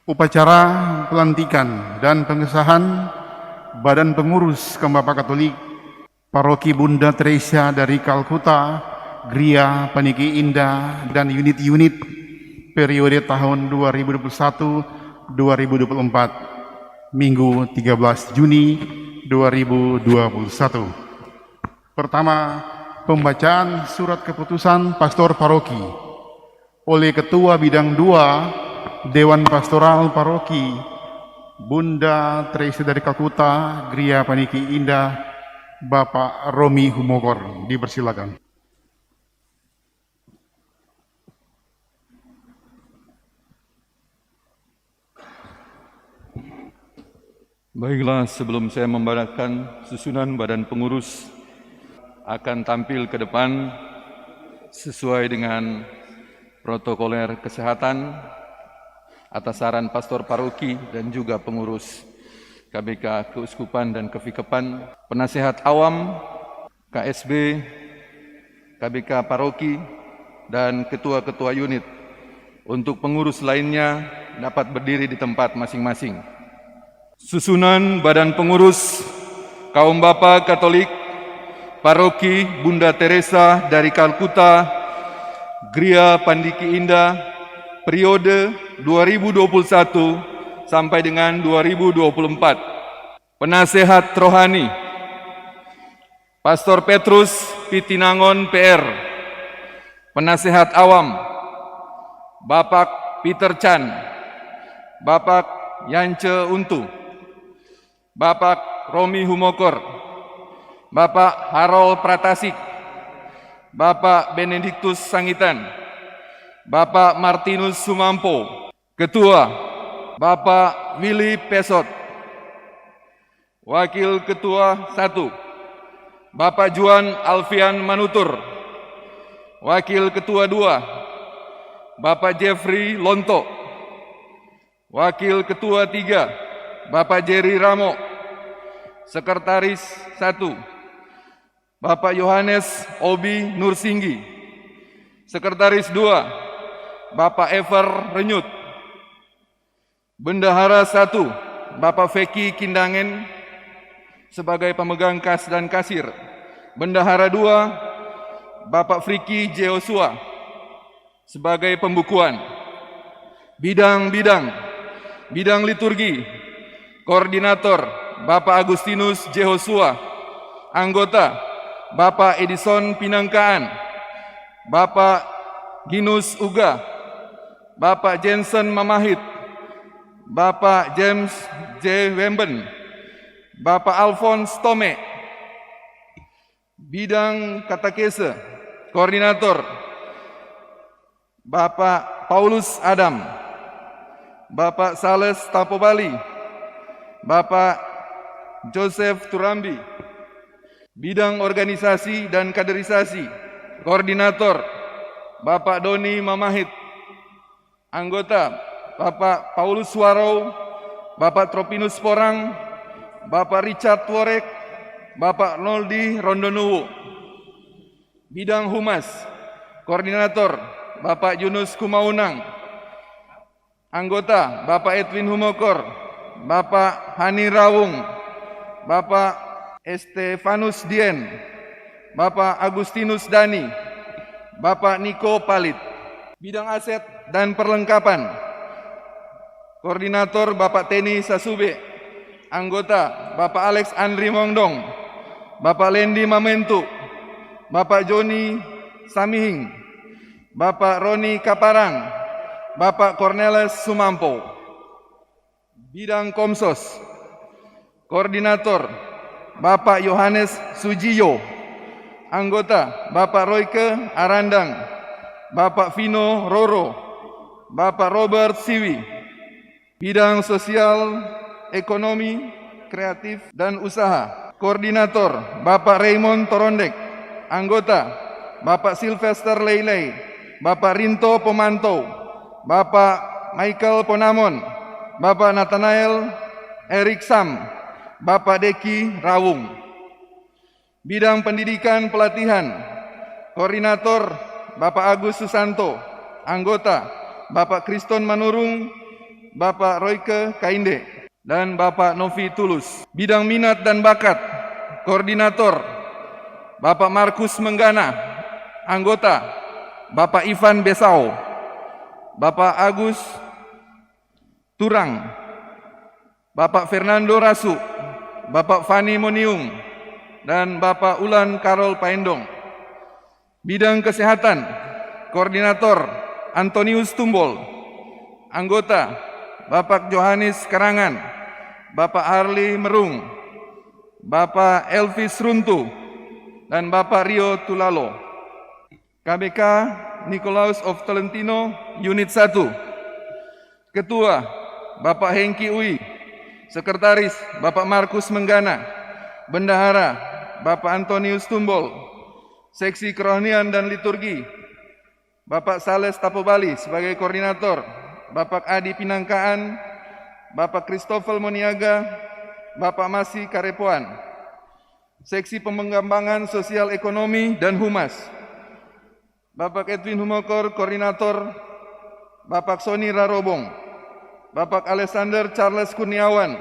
Upacara pelantikan dan pengesahan Badan Pengurus Kembapa Katolik Paroki Bunda Teresa dari Kalkuta, Gria Paniki Indah, dan unit-unit periode tahun 2021-2024, Minggu 13 Juni 2021. Pertama, pembacaan surat keputusan Pastor Paroki oleh Ketua Bidang 2 Dewan Pastoral Paroki Bunda Teresa dari Kalkuta, Gria Paniki Indah, Bapak Romi Humogor. Dipersilakan. Baiklah, sebelum saya membacakan susunan badan pengurus akan tampil ke depan sesuai dengan protokoler kesehatan atas saran Pastor Paroki dan juga pengurus KBK Keuskupan dan Kevikepan, penasehat awam, KSB, KBK Paroki, dan ketua-ketua unit. Untuk pengurus lainnya dapat berdiri di tempat masing-masing. Susunan Badan Pengurus Kaum Bapa Katolik Paroki Bunda Teresa dari Kalkuta, Gria Pandiki Indah, periode 2021 sampai dengan 2024. Penasehat Rohani Pastor Petrus Pitinangon PR. Penasehat Awam Bapak Peter Chan, Bapak Yance Untu, Bapak Romi Humokor, Bapak Harold Pratasik, Bapak Benediktus Sangitan, Bapak Martinus Sumampo. Ketua Bapak Willy Pesot. Wakil Ketua 1 Bapak Juan Alfian Manutur. Wakil Ketua 2 Bapak Jeffrey Lonto. Wakil Ketua 3 Bapak Jerry Ramo. Sekretaris 1 Bapak Yohanes Obi Nursinggi. Sekretaris 2 Bapak Ever Renyut. Bendahara 1 Bapak Feki Kindangen sebagai pemegang kas dan kasir. Bendahara 2 Bapak Friki Jeosua sebagai pembukuan. Bidang liturgi, koordinator Bapak Agustinus Jehoshua. Anggota Bapak Edison Pinangkaan, Bapak Ginus Uga, Bapak Jensen Mamahit, Bapak James J. Wemben, Bapak Alphonse Tome. Bidang katekese, koordinator Bapak Paulus Adam, Bapak Sales Tapobali, Bapak Joseph Turambi. Bidang organisasi dan kaderisasi, koordinator Bapak Doni Mamahit. Anggota Bapak Paulus Suarau, Bapak Tropinus Porang, Bapak Richard Worek, Bapak Noldi Rondonuwu. Bidang humas, koordinator Bapak Yunus Kumaunang. Anggota Bapak Edwin Humokor, Bapak Hani Rawung, Bapak Estefanus Dien, Bapak Agustinus Dani, Bapak Niko Palit. Bidang aset dan perlengkapan, koordinator Bapak Teni Sasube. Anggota Bapak Alex Andri Mongdong, Bapak Lendi Mamentu, Bapak Joni Samihing, Bapak Roni Kaparang, Bapak Cornelis Sumampo. Bidang Komsos, koordinator Bapak Yohanes Sujiyo. Anggota Bapak Royke Arandang, Bapak Vino Roro, Bapak Robert Siwi. Bidang sosial, ekonomi, kreatif, dan usaha, koordinator Bapak Raymond Torondek. Anggota Bapak Sylvester Leilei, Bapak Rinto Pomanto, Bapak Michael Ponamon, Bapak Nathanael Erik Sam, Bapak Deki Rawung. Bidang pendidikan pelatihan, koordinator Bapak Agus Susanto. Anggota Bapak Kriston Manurung, Bapak Royke Kainde, dan Bapak Novi Tulus. Bidang minat dan bakat, Koordinator, Bapak Markus Menggana. Anggota, Bapak Ivan Besau, Bapak Agus Turang, Bapak Fernando Rasu, Bapak Fani Moniung, dan Bapak Ulan Karol Paendong. Bidang kesehatan, Koordinator Antonius Tumbol. Anggota, Bapak Johannes Karangan, Bapak Harli Merung, Bapak Elvis Runtu, dan Bapak Rio Tulalo. KBK Nikolaus of Tolentino, Unit 1. Ketua, Bapak Hengki Ui. Sekretaris, Bapak Markus Menggana. Bendahara, Bapak Antonius Tumbol. Seksi Kerohanian dan Liturgi, Bapak Sales Tapobali sebagai koordinator. Bapak Adi Pinangkaan, Bapak Christopher Moniaga, Bapak Masi Karepoan. Seksi Pengembangan Sosial Ekonomi dan Humas, Bapak Edwin Humokor, koordinator. Bapak Soni Rarobong, Bapak Alexander Charles Kurniawan,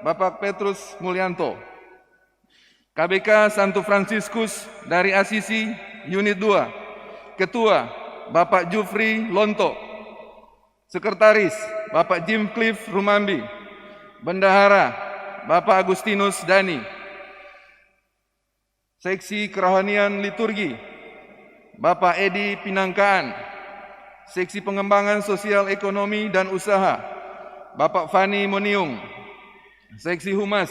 Bapak Petrus Mulyanto. KBK Santo Fransiskus dari Asisi, Unit 2. Ketua, Bapak Jufri Lonto. Sekretaris, Bapak Jim Cliff Rumambi. Bendahara, Bapak Agustinus Dani. Seksi Kerohanian Liturgi, Bapak Edi Pinangkaan. Seksi Pengembangan Sosial Ekonomi dan Usaha, Bapak Fani Moniung. Seksi Humas,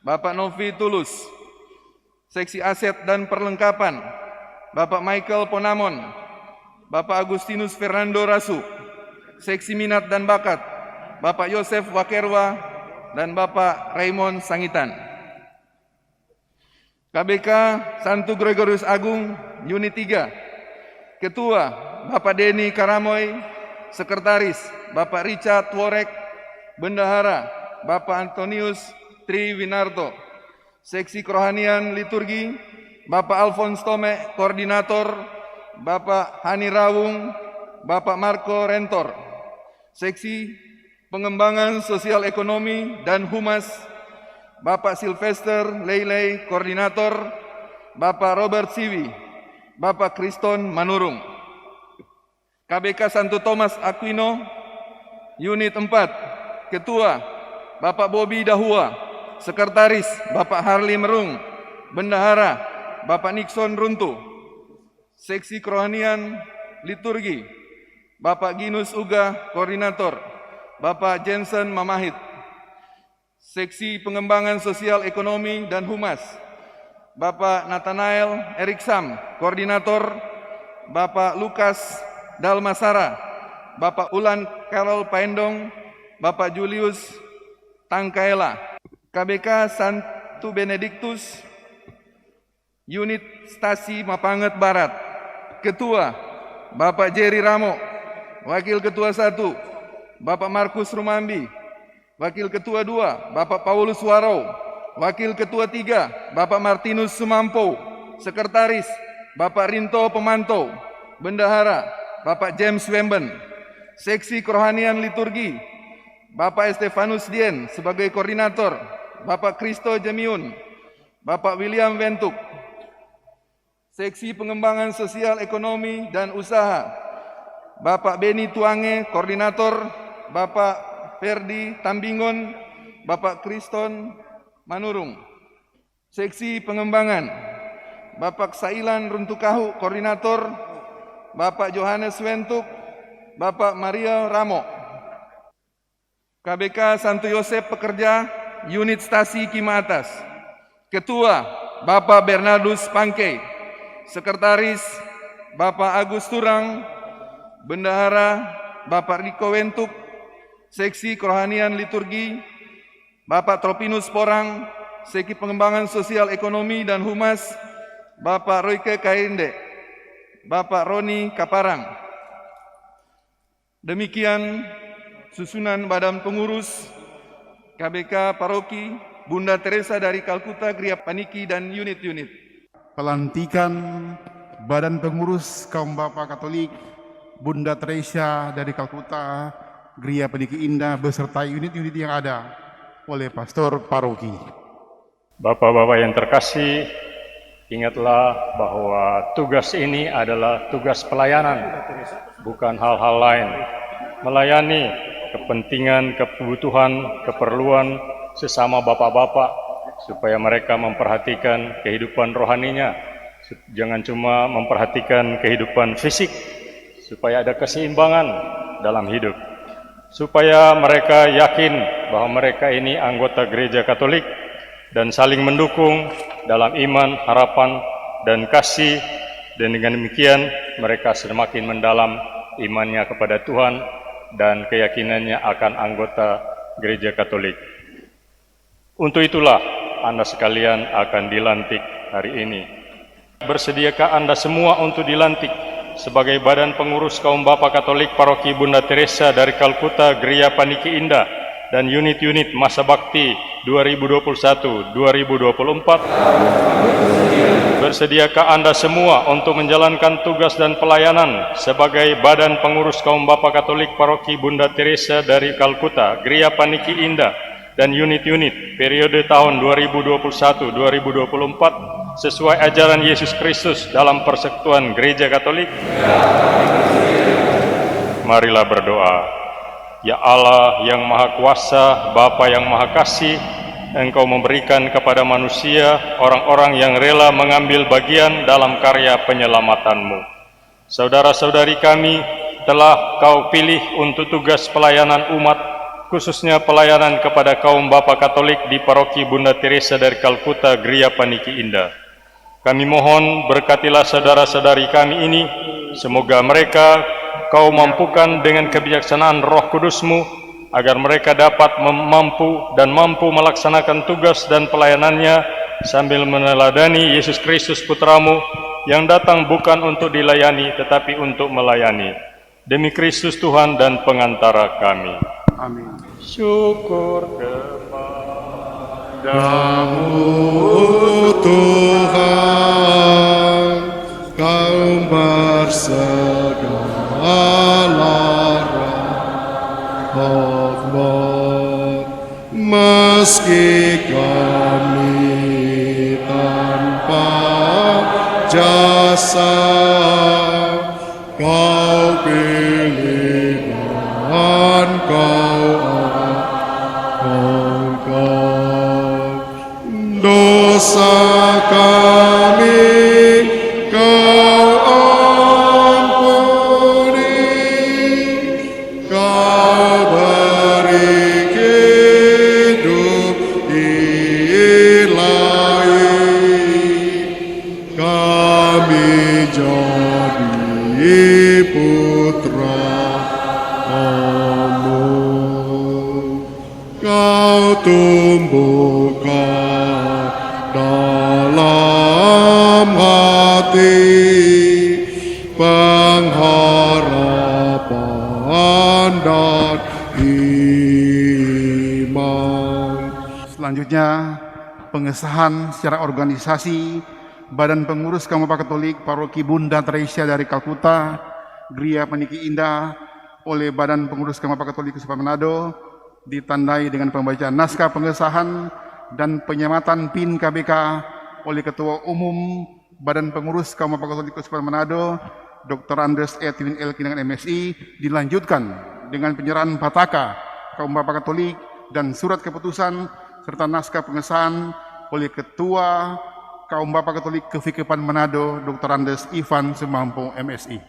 Bapak Novi Tulus. Seksi Aset dan Perlengkapan, Bapak Michael Ponamon, Bapak Agustinus Fernando Rasu. Seksi Minat dan Bakat, Bapak Yosef Wakerwa dan Bapak Raymond Sangitan. KBK Santo Gregorius Agung, Unit 3. Ketua, Bapak Denny Karamoy. Sekretaris, Bapak Richard Worek. Bendahara, Bapak Antonius Triwinarto. Seksi Kerohanian Liturgi, Bapak Alphonse Tome, Koordinator. Bapak Hani Rawung, Bapak Marco Rentor. Seksi Pengembangan Sosial Ekonomi dan Humas, Bapak Sylvester Leilei, Koordinator. Bapak Robert Siwi, Bapak Kriston Manurung. KBK Santo Thomas Aquino, Unit 4. Ketua, Bapak Bobi Dahua. Sekretaris, Bapak Harli Merung. Bendahara, Bapak Nixon Runtu. Seksi Kerohanian Liturgi, Bapak Ginus Uga, Koordinator. Bapak Jensen Mamahit. Seksi Pengembangan Sosial Ekonomi dan Humas, Bapak Nathanael Eriksam, Koordinator. Bapak Lukas Dalmasara, Bapak Ulan Karol Paendong, Bapak Julius Tangkaela. KBK Santo Benediktus, Unit Stasi Mapanget Barat. Ketua, Bapak Jerry Ramo. Wakil Ketua 1, Bapak Markus Rumambi. Wakil Ketua 2, Bapak Paulus Warau. Wakil Ketua 3, Bapak Martinus Sumampo. Sekretaris, Bapak Rinto Pemanto. Bendahara, Bapak James Wemben. Seksi Kerohanian Liturgi, Bapak Estefanus Dien sebagai koordinator. Bapak Kristo Jemiun. Bapak William Wentuk. Seksi Pengembangan Sosial Ekonomi dan Usaha, Bapak Beni Tuange, Koordinator. Bapak Ferdi Tambingon. Bapak Kriston Manurung. Seksi Pengembangan, Bapak Sailan Runtukahu, Koordinator. Bapak Johannes Wentuk. Bapak Maria Ramo. KBK Santo Yosef Pekerja, Unit Stasi Kima Atas. Ketua, Bapak Bernardus Pangkei. Sekretaris, Bapak Agus Turang. Bendahara, Bapak Riko Wentuk. Seksi Kerohanian Liturgi, Bapak Tropinus Porang. Seksi Pengembangan Sosial Ekonomi dan Humas, Bapak Royke Kainde. Bapak Roni Kaparang. Demikian susunan Badan Pengurus KBK Paroki Bunda Teresa dari Kalkuta, Gria Paniki, dan unit-unit. Pelantikan Badan Pengurus Kaum Bapa Katolik Bunda Teresa dari Kalkuta Gereja Peniki Indah beserta unit-unit yang ada oleh pastor paroki. Bapak-bapak yang terkasih, ingatlah bahwa tugas ini adalah tugas pelayanan, bukan hal-hal lain. Melayani kepentingan, kebutuhan, keperluan sesama bapak-bapak, supaya mereka memperhatikan kehidupan rohaninya. Jangan cuma memperhatikan kehidupan fisik, supaya ada keseimbangan dalam hidup. Supaya mereka yakin bahwa mereka ini anggota gereja Katolik dan saling mendukung dalam iman, harapan, dan kasih. Dan dengan demikian mereka semakin mendalam imannya kepada Tuhan dan keyakinannya akan anggota gereja Katolik. Untuk itulah Anda sekalian akan dilantik hari ini. Bersediakah Anda semua untuk dilantik sebagai badan pengurus kaum Bapak Katolik Paroki Bunda Teresa dari Kalkuta, Gereja Paniki Indah, dan unit-unit masa bakti 2021-2024? Bersediakah Anda semua untuk menjalankan tugas dan pelayanan sebagai badan pengurus kaum Bapak Katolik Paroki Bunda Teresa dari Kalkuta, Gereja Paniki Indah, dan unit-unit periode tahun 2021-2024 sesuai ajaran Yesus Kristus dalam persekutuan Gereja Katolik? Marilah berdoa. Ya Allah yang Maha Kuasa, Bapa yang Maha Kasih, Engkau memberikan kepada manusia orang-orang yang rela mengambil bagian dalam karya penyelamatanmu. Saudara-saudari kami telah Kau pilih untuk tugas pelayanan umat, khususnya pelayanan kepada kaum Bapak Katolik di Paroki Bunda Teresa dari Kalkuta, Gereja Paniki Indah. Kami mohon berkatilah saudara-saudari kami ini, semoga mereka Kau mampukan dengan kebijaksanaan Roh Kudus-Mu, agar mereka dapat mampu melaksanakan tugas dan pelayanannya sambil meneladani Yesus Kristus Putra-Mu yang datang bukan untuk dilayani tetapi untuk melayani. Demi Kristus Tuhan dan pengantara kami. Amin. Syukur kepada Tuhan, Kau bersegala rahmat, meski kami tanpa jasa, Kau pilih dan Kau angkat. Dosa kami Kau ampuni, Kau beri hidup ilahi, kami jadi putra-Mu. Kau tumbuhkan dalam hati pengharapan dan iman. Selanjutnya, pengesahan secara organisasi Badan Pengurus Kaum Bapak Katolik Paroki Bunda Teresa dari Kalkuta, Gereja Paniki Indah oleh Badan Pengurus Kaum Bapak Katolik Kesupahan Manado, ditandai dengan pembacaan naskah pengesahan dan penyematan PIN KBK oleh Ketua Umum Badan Pengurus Kaum Bapak Katolik Kesupahan Manado, Dr. Andes Edwin L. Kinangan MSI, dilanjutkan dengan penyerahan Pataka Kaum Bapak Katolik dan surat keputusan serta naskah pengesahan oleh Ketua Kaum Bapak Katolik Kevikepan Manado, Dr. Andes Ivan Semampo MSI.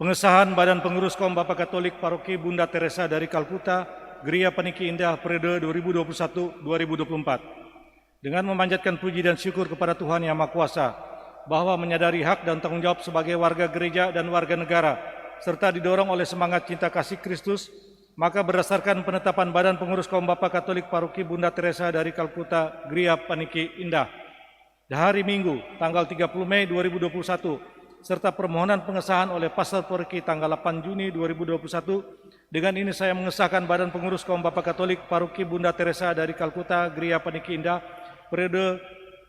Pengesahan Badan Pengurus Kaum Bapak Katolik Paroki Bunda Teresa dari Kalkuta, Gereja Paniki Indah periode 2021-2024. Dengan memanjatkan puji dan syukur kepada Tuhan Yang Maha Kuasa, bahwa menyadari hak dan tanggung jawab sebagai warga gereja dan warga negara, serta didorong oleh semangat cinta kasih Kristus, maka berdasarkan penetapan Badan Pengurus Kaum Bapak Katolik Paroki Bunda Teresa dari Kalkuta, Gereja Paniki Indah, hari Minggu, tanggal 30 Mei 2021, serta permohonan pengesahan oleh Pastor Paroki tanggal 8 Juni 2021, dengan ini saya mengesahkan Badan Pengurus Kaum Bapak Katolik Paroki Bunda Teresa dari Kalkuta, Gereja Paniki Indah, periode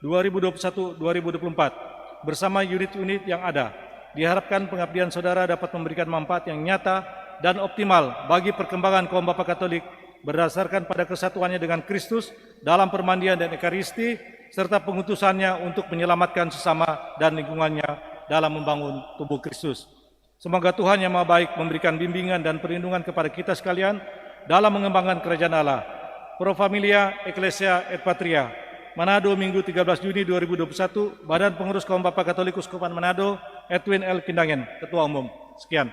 2021-2024, bersama unit-unit yang ada. Diharapkan pengabdian saudara dapat memberikan manfaat yang nyata dan optimal bagi perkembangan kaum Bapa Katolik berdasarkan pada kesatuannya dengan Kristus dalam permandian dan ekaristi, serta pengutusannya untuk menyelamatkan sesama dan lingkungannya dalam membangun tubuh Kristus. Semoga Tuhan Yang Maha Baik memberikan bimbingan dan perlindungan kepada kita sekalian dalam mengembangkan kerajaan Allah. Pro Familia Ecclesia et Patria, Manado, Minggu 13 Juni 2021, Badan Pengurus Kaum Bapa Katolik Uskupan Manado, Edwin L. Kindangen, Ketua Umum. Sekian.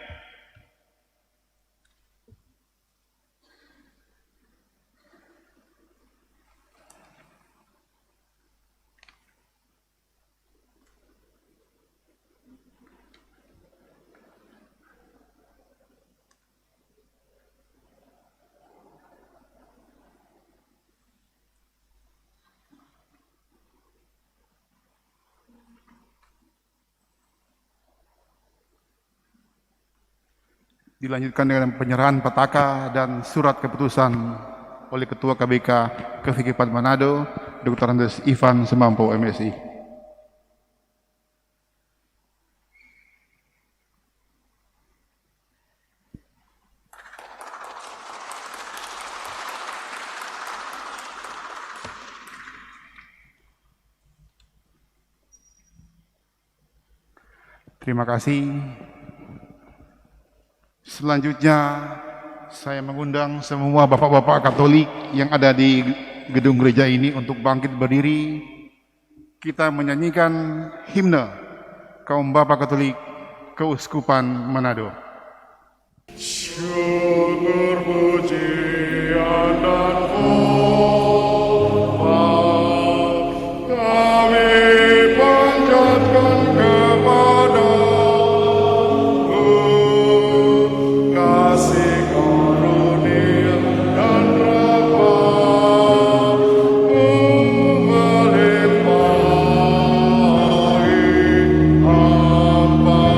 Dilanjutkan dengan penyerahan petaka dan surat keputusan oleh Ketua KBK Kefikipan Manado, Dr. Andes Ivan Semampo, MSI. Terima kasih. Selanjutnya, saya mengundang semua bapak-bapak Katolik yang ada di gedung gereja ini untuk bangkit berdiri. Kita menyanyikan himne kaum Bapak Katolik Keuskupan Manado. Syukur pujian dan hormat kami panjatkan kepadamu, kasih karunia dan rahmat-Mu melimpahi hamba-Mu.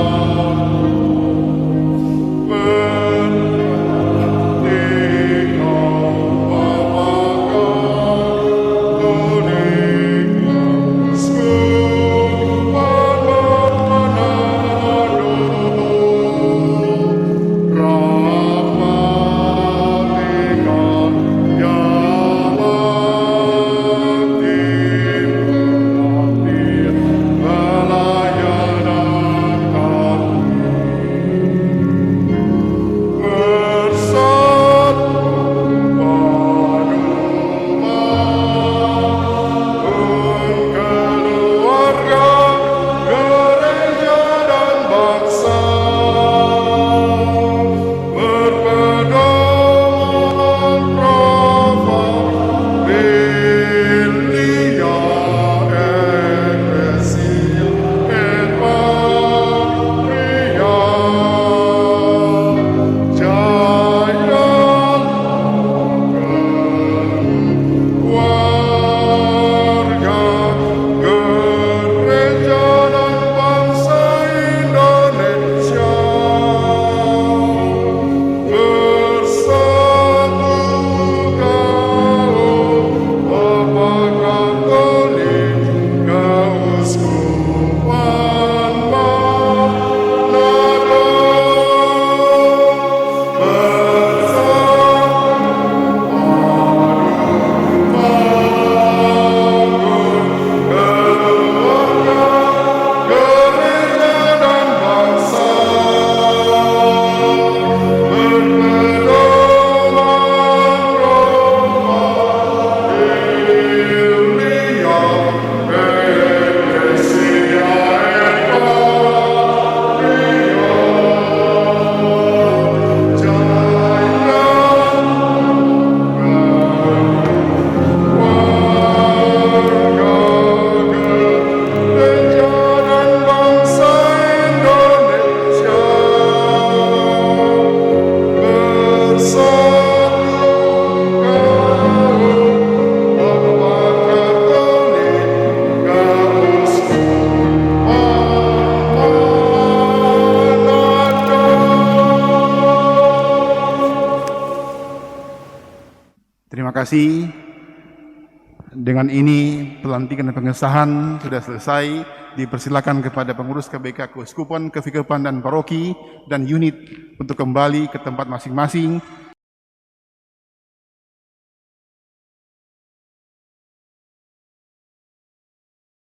Terima kasih. Dengan ini pelantikan dan pengesahan sudah selesai. dipersilakan kepada pengurus KBK Keuskupan, Kevikepan, dan Paroki dan unit untuk kembali ke tempat masing-masing